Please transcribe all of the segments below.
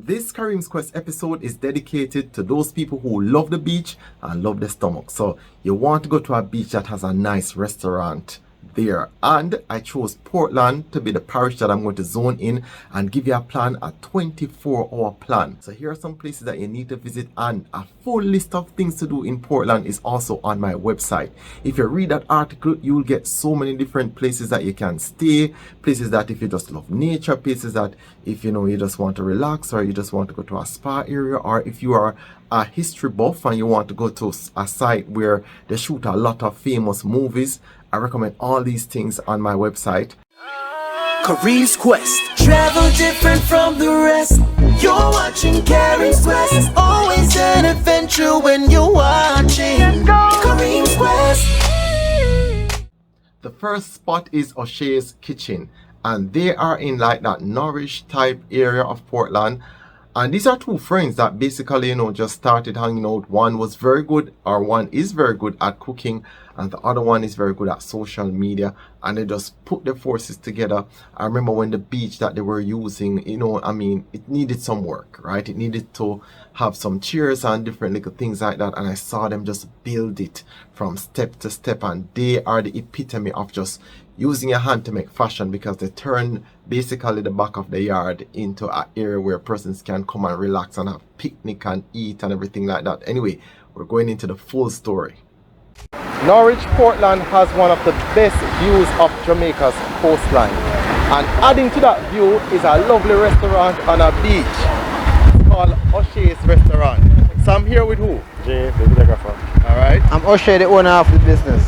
This Kareem's Quest episode is dedicated to those people who love the beach and love the stomach. So you want to go to a beach that has a nice restaurant there. And I chose Portland to be the parish that I'm going to zone in and give you a plan, a 24-hour plan. So here are some places that you need to visit, and a full list of things to do in Portland is also on my website. If you read that article, you will get so many different places that you can stay, places that if you just love nature, places that if you just want to relax, or you just want to go to a spa area, or if you are a history buff and you want to go to a site where they shoot a lot of famous movies. I recommend all these things on my website. Kareem's Quest. Travel different from the rest. You're watching Kareem's Quest. It's always an adventure when you're watching Kareem's Quest. The first spot is Oshea's Kitchen, and they are in like that Norwich type area of Portland. And these are two friends that basically, just started hanging out. One was very good, or one is very good at cooking, and the other one is very good at social media. And they just put their forces together. I remember when the beach that they were using, it needed some work, right? It needed to have some chairs and different little things like that. And I saw them just build it from step to step. And they are the epitome of just using your hand to make fashion, because they turn basically the back of the yard into an area where persons can come and relax and have picnic and eat and everything like that. Anyway, we're going into the full story. Norwich, Portland has one of the best views of Jamaica's coastline. And adding to that view is a lovely restaurant on a beach. It's called Oshea's Restaurant. So I'm here with who? Jay, the videographer. Alright. I'm Oshea, the owner of the business.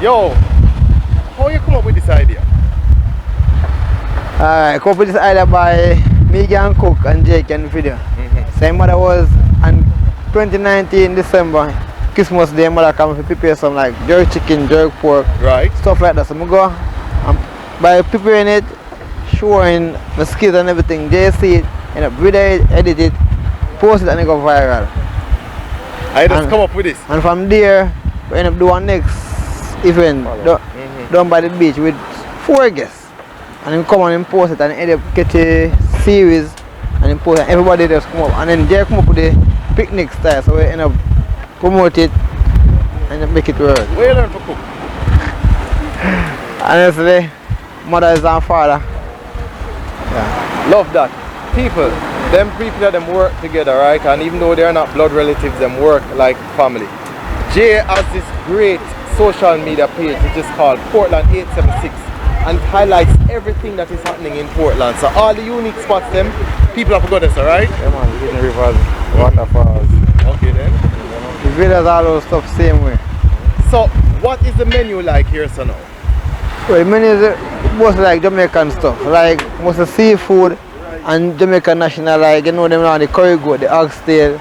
Yo, how you come up with this idea? I come up with this idea by Megan Cook and Jake and video. Same mother was on 2019 December, Christmas Day, mother come to prepare some like jerk chicken, jerk pork, right, stuff like that. So I go and by preparing it, showing the skills and everything, Jay see it, end up video it, edit it, post it, and it go viral. I just come up with this. And from there, we end up doing next event down by the beach with 4 guests, and then come on and post it and end up get a series and then post it. Everybody just come up, and then they come up with the picnic style, so we end up promote it and then make it work. Where you learn to cook? Honestly, mother is our father. Yeah. Love that. People that work together, right? And even though they're not blood relatives, them work like family. Jay has this great social media page which is called Portland 876, and it highlights everything that is happening in Portland. So all the unique spots, them people have forgotten this, alright? Yeah man, hidden rivers, waterfalls. Okay then. The videos, all those stuff same way. So what is the menu like here, so now? Well, the menu is mostly like Jamaican stuff, like mostly seafood and Jamaican national, like them now the curry goat, the oxtail.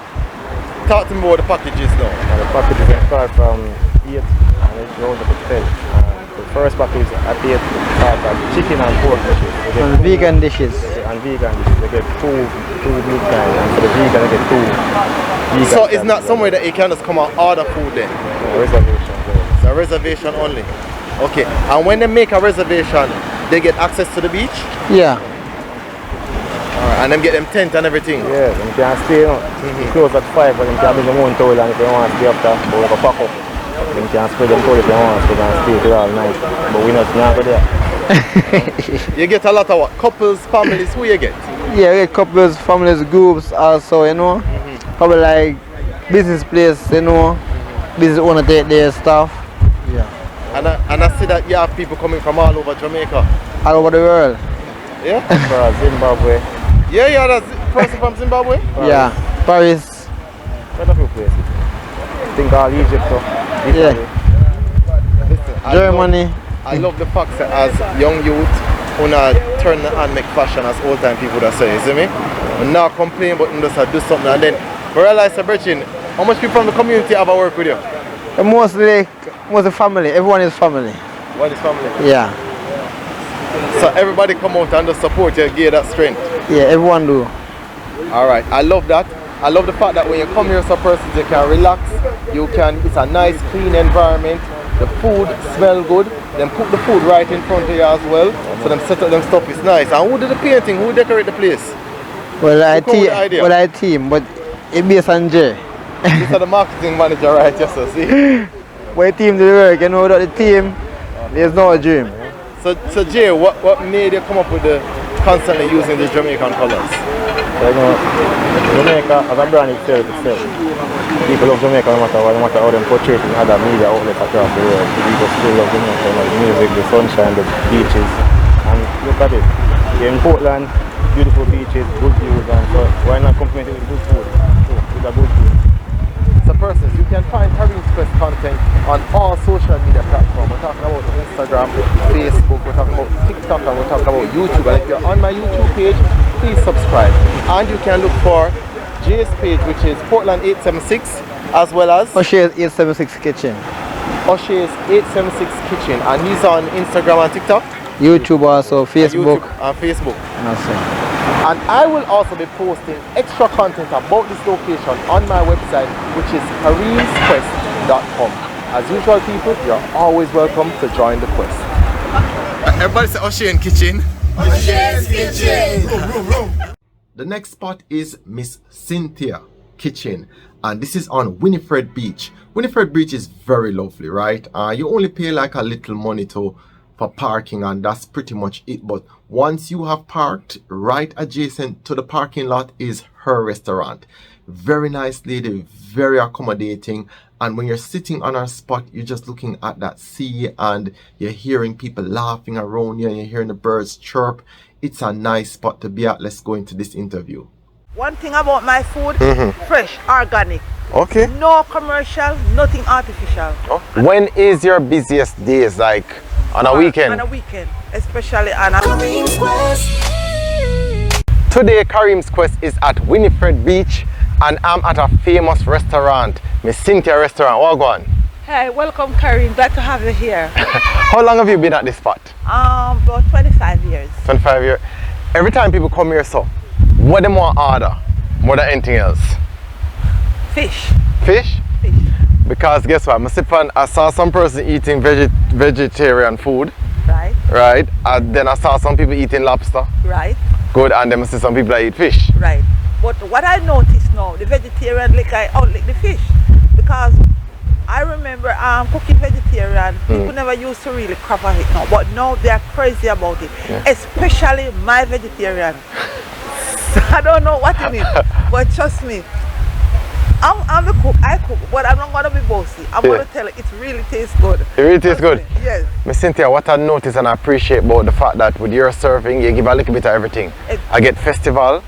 Talk to me about the packages now. The packages can start from 8 and it goes up to 10. The first package at 8 start at chicken and pork dishes. And vegan dishes. And vegan dishes. They get two meat kinds, and for the vegan they get 2 vegan. So it's not somewhere that you can just come and order food then? No, reservation. It's a reservation only. Okay. And when they make a reservation, they get access to the beach? Yeah. Alright, and them get them tent and everything? Yeah, they can stay, close at 5, but they can bring them one towel, and if they want to stay after, but we can pack up. They can spread them towel if they want, so they can stay till all night. But we not go there. You get a lot of what? Couples, families, who you get? Yeah, we get couples, families, groups also, Probably like business place, business owner take their stuff. Yeah. And I see that you have people coming from all over Jamaica. All over the world. Yeah? For Zimbabwe. Yeah, that's person from Zimbabwe? Yeah, Paris. Quite a few places. I think all Egypt, so Italy. Yeah. Listen, Germany. I love the fact that as young youth, wanna turn and make fashion as old time people that say, you see me? And now complain but just do something, and then realize how much people from the community have a work with you? Mostly family. Everyone is family. What is family? Yeah. So everybody come out and just support you, give that strength. Yeah, everyone do. Alright, I love that. I love the fact that when you come here so persons you can relax, it's a nice clean environment, the food smell good, them cook the food right in front of you as well, so them set up them stuff is nice. And who did the painting, who decorate the place? Well, Who come with the idea? I team, but it based on Jay. This is the marketing manager, right? Yes, sir. See? But the team did the work, you know, without the team, there's no dream. So Jay, what made you come up with the constantly using the Jamaican colors? So, you know, Jamaica as a brand itself. People love Jamaica no matter how them portray it in other media outlets across the world. People still love Jamaica, you know, the music, the sunshine, the beaches. And look at it. Here in Portland, beautiful beaches, good views, and so why not complement it with good food? With a good food. So persons, you can find Kareem's Quest content on all social media platforms. We're talking about Instagram, Facebook, we're talking about TikTok, and we're talking about YouTube. And if you're on my YouTube page, please subscribe. And you can look for Jay's page, which is Portland 876, as well as Oshea's 876 Kitchen. Oshea's 876 Kitchen. And he's on Instagram and TikTok. YouTube also, Facebook. And Facebook. Nothing. And I will also be posting extra content about this location on my website, which is kareemsquest.com. As usual, people, you're always welcome to join the quest. Everybody say Oshea Kitchen. Oshea's Kitchen. The next spot is Miss Cynthia Kitchen, and this is on Winifred Beach. Winifred Beach is very lovely, right? You only pay like a little money for parking, and that's pretty much it. But once you have parked, right adjacent to the parking lot is her restaurant. Very nice lady, very accommodating, and when you're sitting on her spot, you're just looking at that sea and you're hearing people laughing around you and you're hearing the birds chirp. It's a nice spot to be at. Let's go into this interview. One thing about my food, fresh, organic. Okay. No commercial, nothing artificial. When is your busiest days, like on a weekend? On a weekend, especially on a... Kareem's Quest. Today, Kareem's Quest is at Winifred Beach, and I'm at a famous restaurant, Miss Cynthia restaurant. What go on? Hey, welcome Kareem, glad to have you here. How long have you been at this spot? About 25 years. 25 years. Every time people come here, so what them want order more than anything else? Fish. Fish? Fish. Because guess what? I saw some person eating vegetarian food. Right. Right. And then I saw some people eating lobster. Right. Good. And then I see some people that eat fish. Right. But what I noticed now, the vegetarian I outlick the fish, because I remember cooking vegetarian, people never used to really crap on it now, but now they are crazy about it, especially my vegetarian. I don't know what it is, but trust me, I'm the cook, I cook, but I'm not going to be bossy. I'm going to tell it really tastes good. It really tastes good? Me. Yes. Miss Cynthia, what I notice and I appreciate about the fact that with your serving, you give a little bit of everything. I get festival,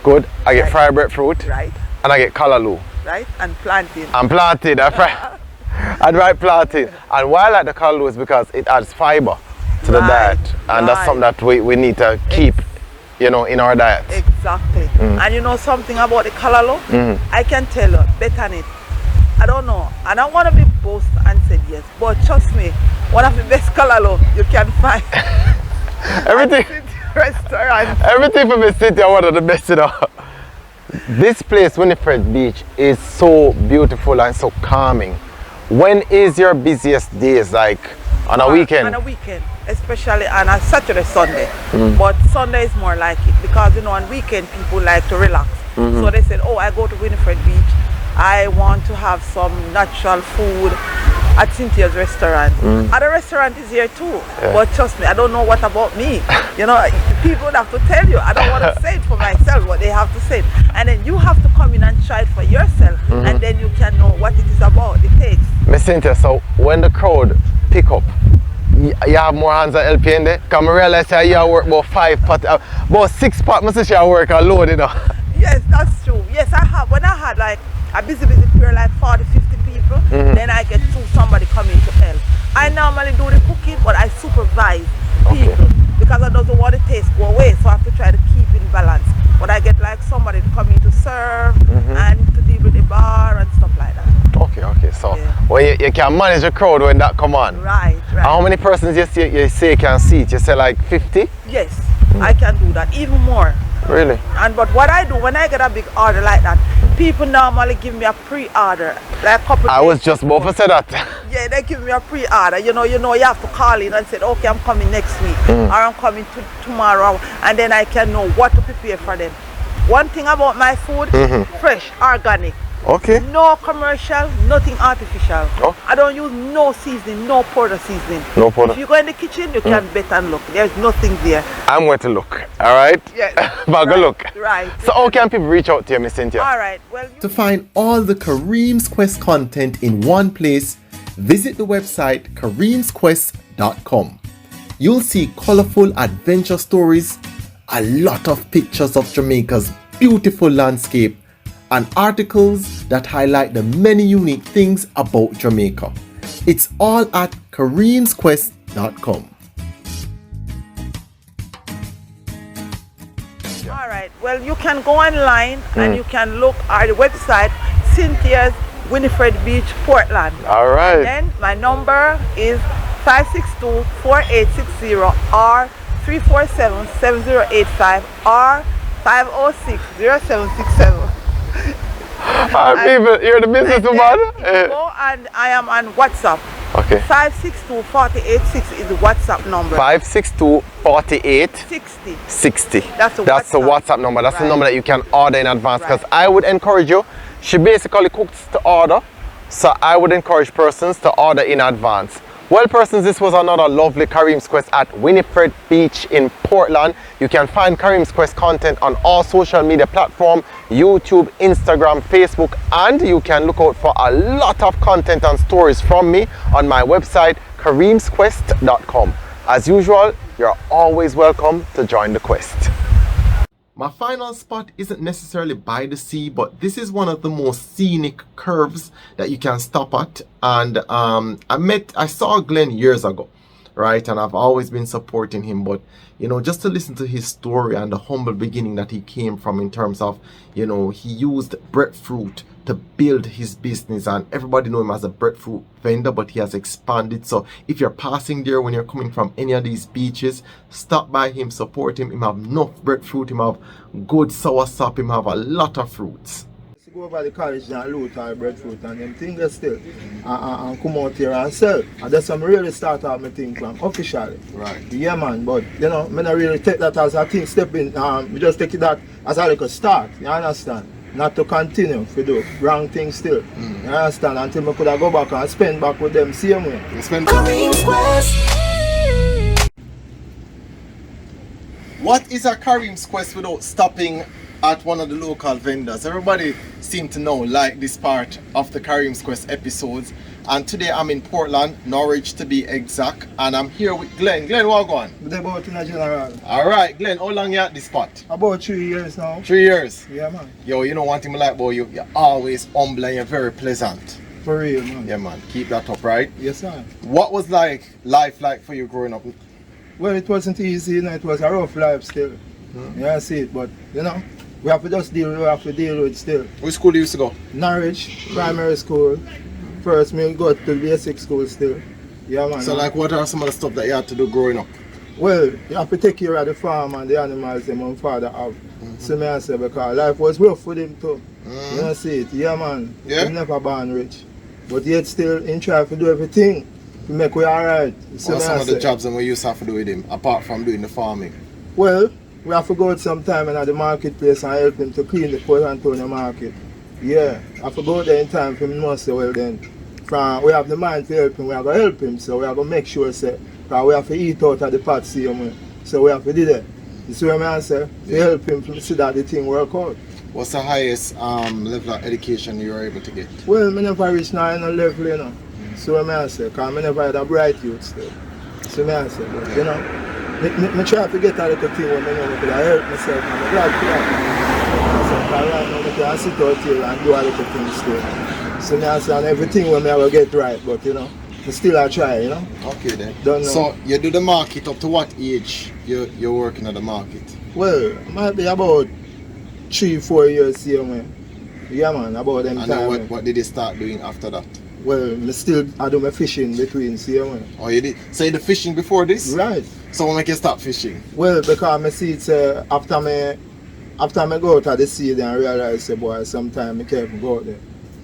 good, I get fried breadfruit, right, and I get callaloo. Right, and plantain. And plantain, and right plantain. And why I like the callaloo is because it adds fiber to the diet. And that's something that we need to keep, you know, in our diet. Exactly. And you know something about the callaloo? I can tell you, better than it. I don't know. I don't want to be boast and say yes, but trust me, one of the best callaloo you can find. Everything. Restaurant. Everything for Miss Cynthia, one of the best, you know. This place, Winifred Beach, is so beautiful and so calming. When is your busiest days, like on a weekend? On a weekend, especially on a Saturday, Sunday. But Sunday is more like it because, you know, on weekend people like to relax. So they said, oh, I go to Winifred Beach. I want to have some natural food at Cynthia's restaurant. Other restaurant is here too, but trust me, I don't know what about me. You know, people have to tell you. I don't want to say it for myself, but they have to say it. And then you have to come in and try it for yourself, and then you can know what it is about, the taste. Miss Cynthia, so when the crowd pick up, you have more hands on LP in there? Because I realize that you work about 5 pot, about 6 pot, I say you work alone, you know. Yes, that's true. Yes, I have. When I had like a busy period, like 40, 50 people, then I get somebody coming to help. I normally do the cooking, but I supervise people because I don't want the taste go away, so I have to try to keep in balance. But I get like somebody to come in to serve and to deal with the bar and stuff like that. Okay, so well, you can manage the crowd when that come on. Right. How many persons you say can seat? You say like 50? Yes, I can do that, even more. Really? But what I do when I get a big order like that, people normally give me a pre-order, like a couple I was just about to say that. Yeah, they give me a pre-order. You know, you have to call in and say, okay, I'm coming next week, or I'm coming tomorrow, and then I can know what to prepare for them. one thing about my food, fresh, organic. Okay. No commercial, nothing artificial. Oh. I don't use no seasoning, no powder seasoning. No powder. If you go in the kitchen, you can bet and look. There's nothing there. I'm going to look, all right? Yes. But go look. Right. So how can people reach out to you, Miss Cynthia? All right. Well, To find all the Kareem's Quest content in one place, visit the website kareemsquest.com. You'll see colorful adventure stories, a lot of pictures of Jamaica's beautiful landscape, and articles that highlight the many unique things about Jamaica. It's all at kareemsquest.com. all right. Well, you can go online and you can look at the website Cynthia's Winifred Beach, Portland. All right. Then my number is 562-4860 or 347-7085 or 506-0767. People, you're the businesswoman. Go and I am on WhatsApp. Okay. 562-4860 is the WhatsApp number. 562-4860. 60. That's the WhatsApp number. That's the Right. number that you can order in advance. Because Right. I would encourage you. She basically cooks to order. So I would encourage persons to order in advance. Well, persons, this was another lovely Kareem's Quest at Winifred Beach in Portland. You can find Kareem's Quest content on all social media platforms, YouTube, Instagram, Facebook, and you can look out for a lot of content and stories from me on my website, kareemsquest.com. As usual, you're always welcome to join the quest. My final spot isn't necessarily by the sea, but this is one of the most scenic curves that you can stop at. And I saw Glen years ago, right? And I've always been supporting him, but you know, just to listen to his story and the humble beginning that he came from in terms of, you know, he used breadfruit to build his business, and everybody know him as a breadfruit vendor, but he has expanded. So if you're passing there when you're coming from any of these beaches, stop by him, support him. Him have enough breadfruit, him have good sour sop, him have a lot of fruits. Go over the college and loot our breadfruit and them things still and come out here and sell. And that's when I really start out my thing from officially. Right. Yeah man, but you know, I don't really take that as a thing stepping, we just take that as a like a start, you understand? Not to continue to do wrong things still. You understand? Until I could go back and spend back with them same way. Kareem's Quest. What is a Kareem's Quest without stopping at one of the local vendors? Everybody seem to know, like this part of the Kareem's Quest episodes. And today I'm in Portland, Norwich to be exact, and I'm here with Glen. Glen, what go on? But they about in a general. Alright, Glen, how long you at this spot? About 3 years now. 3 years. Yeah man. Yo, you know one thing I like about you? You're always humble and you're very pleasant. For real man. Yeah man, keep that up, right? Yes sir. What was life like for you growing up? Well, it wasn't easy, you know, it was a rough life still. Yeah, see it, but you know, we have to just deal with it still. Which school you used to go? Norwich, primary school. First, me go to basic school still. Yeah, man. So like what are some of the stuff that you had to do growing up? Well, you have to take care of the farm and the animals that my father have. So me I say, because life was rough for him too. You know, see it? Yeah, man. Yeah? He never born rich. But yet still, he try to do everything to make we alright. So What are me some I of the say, jobs that we used to have to do with him, apart from doing the farming? well, we have to go out sometime in the marketplace and help him to clean the Port Antonio market. Yeah, I have to go there in time for him to say, well then, from we have the mind to help him, we are going to help him, so we are going to make sure, say, because we have to eat out of the pot same way, so we have to do that. You see what I say? To help him to see that the thing work out. What's the highest level of education you were able to get? Well, I never reach now in a level, you know. So what I say, because I never had a bright youth still. So what I say, but you know, I try to get a little thing when I know I could help myself, and I'm glad to that. So right now I can sit out here and do a little thing still. So I say, and everything when I will get right, but you know, still I try, you know. Okay then. Don't know. So you do the market up to what age you're working at the market? Well, it might be about 3-4 years same way. Yeah man, about them And time. then what did you start doing after that? Well, I do my fishing between same way. Oh, you did? So you did fishing before this? Right. So what make you stop fishing? Well, because I see it after I go out of the sea then I realize say boy sometimes I can't go out there.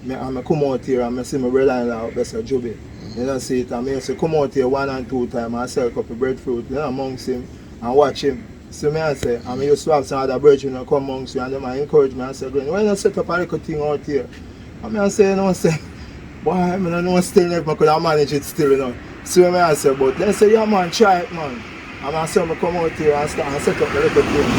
I come out here and I see my brother-in-law that's a Joby. You know see it and I say come out here 1 and 2 times and sell a couple of breadfruit, you know, amongst him and watch him. So me I say, I used to have some other brethren who come amongst you and them I encourage me and say, Glen, why not set up a little thing out here? And I say, boy, I don't know still if I could have managed it still, you know. So me I say, but then say, yeah man, try it man. And I say, I come out here and start and set up a little thing.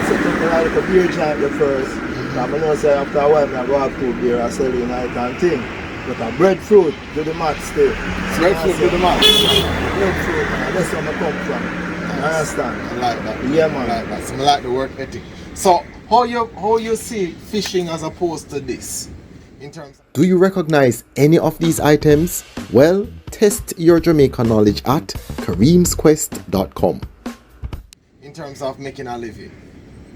Set up a little beer joint the first. And I know say after a while I go have 2 beer and sell you night and thing. But a breadfruit do the match still. Breadfruit do the match. Breadfruit, man, that's where I come from. You understand? I like that. Yeah man. I like that. So I like the work ethic. So how you see fishing as opposed to this? In terms of... Do you recognize any of these items? Well, test your Jamaica knowledge at kareemsquest.com. In terms of making a living?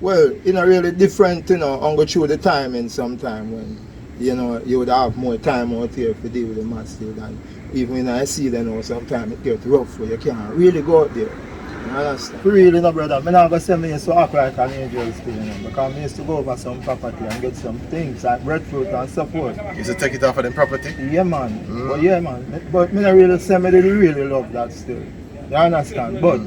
Well, you know, really different, you know, on go through the timing sometime when, you know, you would have more time out here to deal with the match still. And even when I see them now, sometimes it gets rough where you can't really go out there. You understand? Really, no, brother. I'm not going to say me used to act like an angel still, you know, because I used to go over some property and get some things like breadfruit and support. You used to take it off of the property? Yeah, man. But yeah, man. But me not really say me really love that still. You understand? But,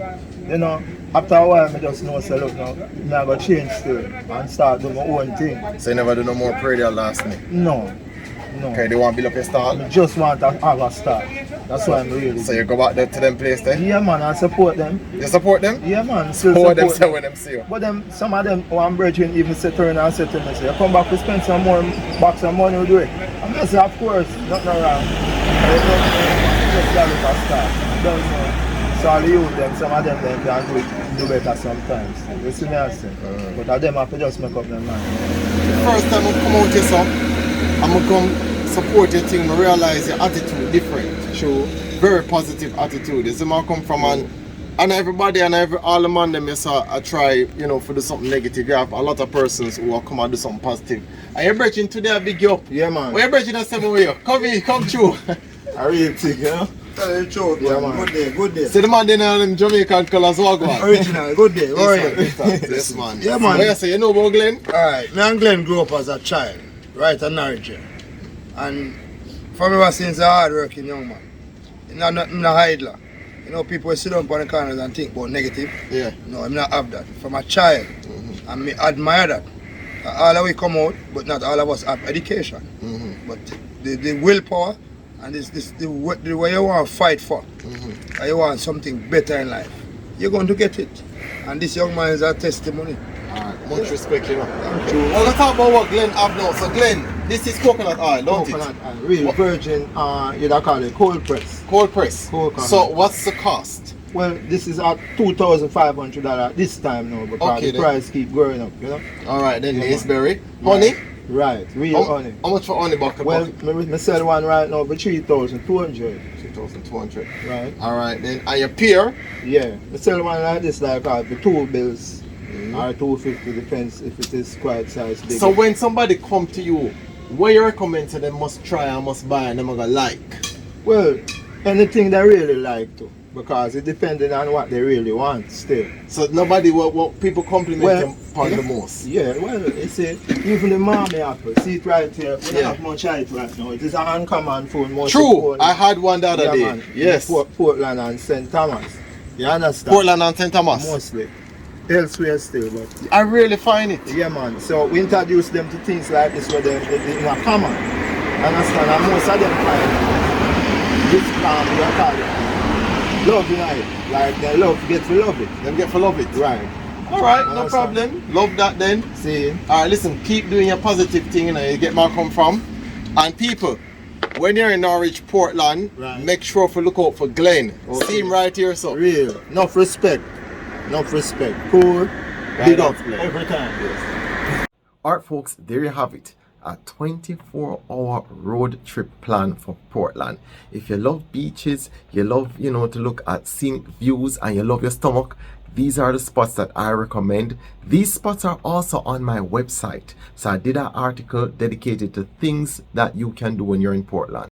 you know, after a while, I just know, say, look, now, I'm going to change still and start doing my own thing. So you never do no more prayer last night? No. Okay, they want to build up your stall? I just want to have a start. That's why I'm really. So you go back there to them place there? Yeah, man, I support them. You support them? Yeah, man. Support them so when them see you? But them, some of them, one brethren even say turn and say to me, say, you come back to spend some more bucks and money, we do it. And I say, of course, nothing wrong. Just got it a start. Don't know. So I'll use them, some of them can do better sometimes. You see me I say? But of them have to just make up their mind. First time I come out here, so I'm going to come support your thing, I realize your attitude different. Show very positive attitude. You see me I come from and everybody and all the man them you saw I try, you know, for do something negative. You have a lot of persons who will come and do something positive. And your brethren today I big you up. Yeah man. Where your brethren are saying you? Come here, come through. I really think, you know? Tell you the truth, yeah, man. Good day, good day. See the man in them Jamaican colours walk on. Original, good day. How are you? Yes man. Yeah man. What you say, you know about Glen? Alright, me and Glen grew up as a child, right at Norwich. And from ever since a hard working young man. You know, nothing in a idler. You know, people sit down on the corners and think about negative. Yeah. No, I'm not have that. From a child, and me admire that. All of we come out, but not all of us have education. But the willpower and the way you want to fight for, and you want something better in life, you're going to get it. And this young man is a testimony. Alright, much respect, you know. Thank you. We're going to talk about what Glen have now. So Glen, this is coconut oil, don't Coconut oil, real virgin, you'd call it cold press. Cold press. Coconut. So what's the cost? Well, this is at $2,500 this time now because the price keep growing up, you know. Alright, then Laceberry. Honey? Right, real honey. How much for honey bucket? Well, I sell one right now for 3,200. 3,200. Right. Alright, then and your pear? Yeah, I sell one like this like for 2 bills or 250, depends if it is quite size big. So when somebody come to you, what you recommend to them must try and must buy and them gonna like? Well, anything they really like to, because it depends on what they really want still. So nobody what people compliment them on the most? Yeah, well, you see, even the mommy apple, see it right here, we don't have much height right now. It is an uncommon food. True, I had one the other day. Man, yes. Portland and St. Thomas. You understand? Portland and St. Thomas? Mostly. Elsewhere still, but I really find it. Yeah man, so we introduce them to things like this where they're in a common. Understand? And most of them find this we call it love in it. Like they get to love it. Them get to love it. Right. Alright, no problem. Love that then. See. Alright, listen, keep doing your positive thing, you know, you get where I come from. And people, when you're in Norwich, Portland, make sure to look out for Glen. Okay. See him right here, so. Real. Enough respect. Enough respect. Cool. Big up every time. Yes. Alright folks, there you have it. A 24-hour road trip plan for Portland. If you love beaches, you love, you know, to look at scenic views and you love your stomach, these are the spots that I recommend. These spots are also on my website. So I did an article dedicated to things that you can do when you're in Portland.